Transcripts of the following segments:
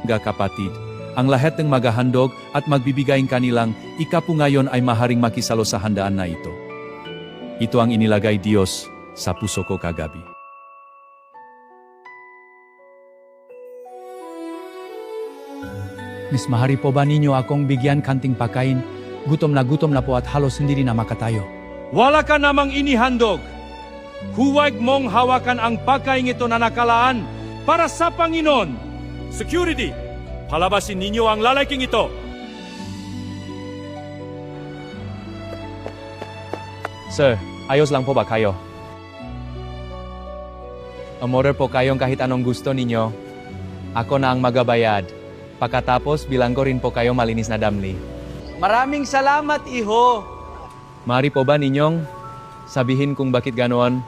kapatid, ang lahat ng maghahandog at magbibigayin kanilang ikapu ngayon ay maharing makisalo sa handaan na ito. Ito ang inilagay Diyos sa puso ko kagabi. Miss, mahari po ba ninyo akong bigyan kanting pagkain? Gutom na po at halos hindi rin na makatayo. Wala ka namang inihandog. Huwag mong hawakan ang pagkain ito na nakalaan para sa Panginoon. Security, palabasin ninyo ang lalaking ito. Sir, ayos lang po ba kayo? Umorder po kayong kahit anong gusto ninyo. Ako na ang magabayad. Pagkatapos, bilang ko rin po kayo malinis na damli. Maraming salamat, iho. Mari po ba ninyong sabihin kung bakit ganoon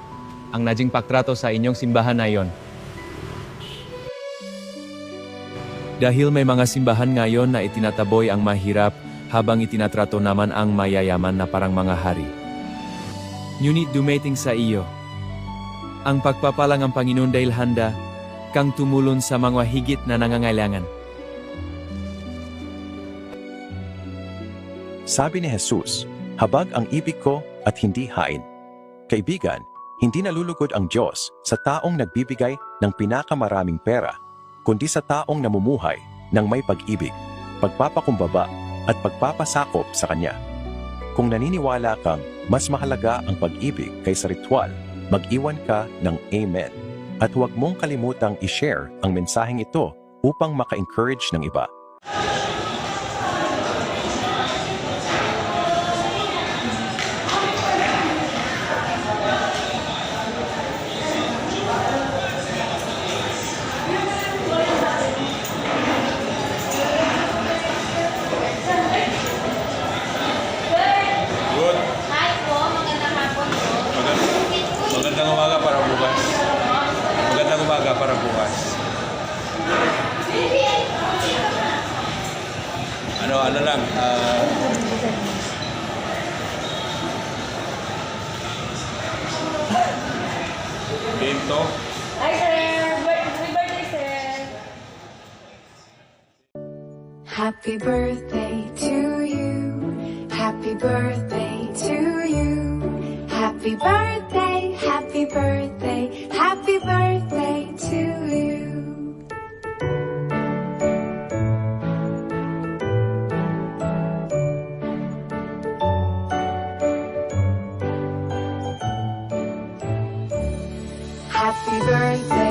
ang naging pagtrato sa inyong simbahan na iyon? Dahil may mga simbahan ngayon na itinataboy ang mahirap habang itinatrato naman ang mayayaman na parang mga hari. Ngunit dumating sa iyo ang pagpapalang ang Panginoon dahil handa kang tumulong sa mga higit na nangangailangan. Sabi ni Jesus, habag ang ibig ko at hindi hain. Kaibigan, hindi nalulugod ang Diyos sa taong nagbibigay ng pinakamaraming pera, kundi sa taong namumuhay ng may pag-ibig, pagpapakumbaba at pagpapasakop sa Kanya. Kung naniniwala kang mas mahalaga ang pag-ibig kaysa ritual, mag-iwan ka ng Amen. At huwag mong kalimutang i-share ang mensaheng ito upang maka-encourage ng iba. Hi po, magandang hapon po. Magandang umaga para bukas. Magandang umaga para bukas. Ano lang, game to. Hi sir, happy birthday sir. Happy birthday to you. Happy birthday to you. Happy birthday, happy birthday, happy birthday to you. Happy birthday.